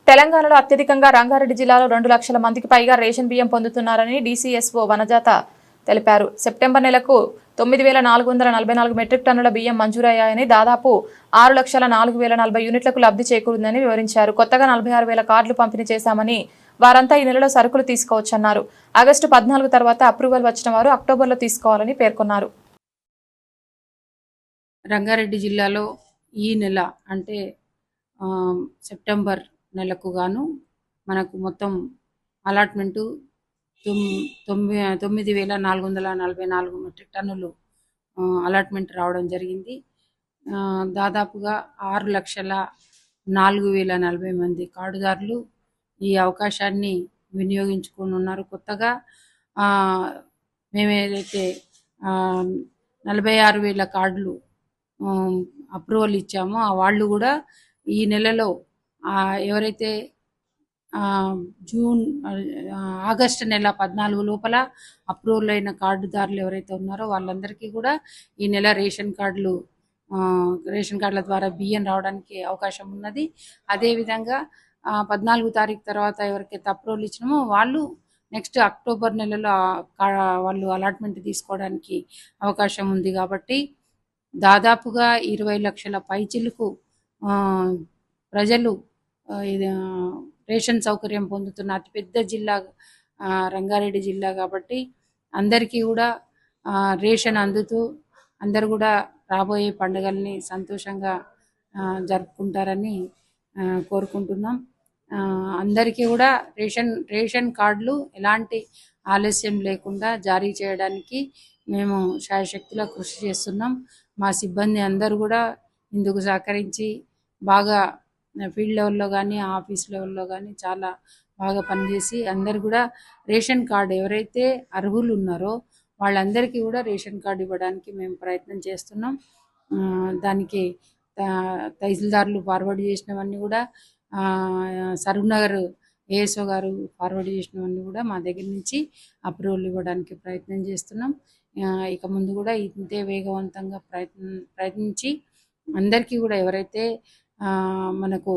తెలంగాణలో అత్యధికంగా రంగారెడ్డి జిల్లాలో 2 లక్షల మందికి పైగా రేషన్ బియ్యం పొందుతున్నారని డీసీఎస్ఓ వనజాత తెలిపారు. సెప్టెంబర్ నెలకు 9444 మెట్రిక్ టన్నుల బియ్యం మంజూరయ్యాయని, దాదాపు 6,04,040 యూనిట్లకు లబ్ధి చేకూరిందని వివరించారు. కొత్తగా 46,000 కార్డులు పంపిణీ చేశామని, వారంతా ఈ నెలలో సరుకులు తీసుకోవచ్చన్నారు. ఆగస్టు 14 తర్వాత అప్రూవల్ వచ్చిన వారు అక్టోబర్లో తీసుకోవాలని పేర్కొన్నారు. రంగారెడ్డి జిల్లాలో ఈ నెల అంటే సెప్టెంబర్ నెలకు గాను మనకు మొత్తం అలాట్మెంటు 9,444 మెట్రిక్ టన్నులు అలాట్మెంట్ రావడం జరిగింది. దాదాపుగా 6,04,040 మంది కార్డుదారులు ఈ అవకాశాన్ని వినియోగించుకొని ఉన్నారు. కొత్తగా మేమేదైతే 46,000 కార్డులు అప్రూవల్ ఇచ్చామో వాళ్ళు కూడా ఈ నెలలో ఎవరైతే ఆగస్టు నెల 14 లోపల అప్రూవల్ అయిన కార్డుదారులు ఎవరైతే ఉన్నారో వాళ్ళందరికీ కూడా ఈ నెల రేషన్ కార్డుల ద్వారా బియ్యం రావడానికి అవకాశం ఉన్నది. అదేవిధంగా 14 తారీఖు తర్వాత ఎవరికైతే అప్రూవల్ ఇచ్చినామో వాళ్ళు నెక్స్ట్ అక్టోబర్ నెలలో వాళ్ళు అలాట్మెంట్ తీసుకోవడానికి అవకాశం ఉంది. కాబట్టి దాదాపుగా 20 లక్షల పైచిలకు ప్రజలు రేషన్ సౌకర్యం పొందుతున్న అతిపెద్ద జిల్లా రంగారెడ్డి జిల్లా. కాబట్టి అందరికీ కూడా రేషన్ అందుతూ అందరు కూడా రాబోయే పండుగల్ని సంతోషంగా జరుపుకుంటారని కోరుకుంటున్నాం. అందరికీ కూడా రేషన్ కార్డులు ఎలాంటి ఆలస్యం లేకుండా జారీ చేయడానికి మేము శాయశక్తులా కృషి చేస్తున్నాం. మా సిబ్బంది అందరూ కూడా ఇందుకు సహకరించి బాగా ఫీల్డ్ లెవెల్లో కానీ ఆఫీస్ లెవెల్లో కానీ చాలా బాగా పనిచేసి అందరు కూడా రేషన్ కార్డు ఎవరైతే అర్హులు ఉన్నారో వాళ్ళందరికీ కూడా రేషన్ కార్డు ఇవ్వడానికి మేము ప్రయత్నం చేస్తున్నాం. దానికి తహసీల్దారులు ఫార్వర్డ్ చేసినవన్నీ కూడా సరూనగర్ ఏఎస్ఓ గారు ఫార్వర్డ్ చేసినవన్నీ కూడా మా దగ్గర నుంచి అప్రూవల్ ఇవ్వడానికి ప్రయత్నం చేస్తున్నాం. ఇక ముందు కూడా ఇంతే వేగవంతంగా ప్రయత్నించి అందరికీ కూడా ఎవరైతే మనకు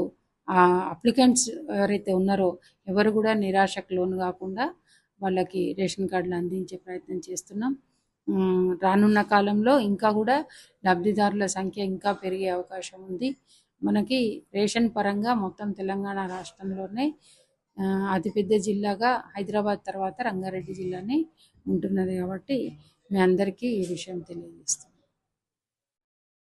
అప్లికెంట్స్ ఎవరైతే ఉన్నారో ఎవరు కూడా నిరాశకు లోను కాకుండా వాళ్ళకి రేషన్ కార్డులు అందించే ప్రయత్నం చేస్తున్నాం. రానున్న కాలంలో ఇంకా కూడా లబ్ధిదారుల సంఖ్య ఇంకా పెరిగే అవకాశం ఉంది. మనకి రేషన్ పరంగా మొత్తం తెలంగాణ రాష్ట్రంలోనే అతిపెద్ద జిల్లాగా హైదరాబాద్ తర్వాత రంగారెడ్డి జిల్లానే ఉంటున్నది. కాబట్టి మీ అందరికీ ఈ విషయం తెలియజేస్తాం.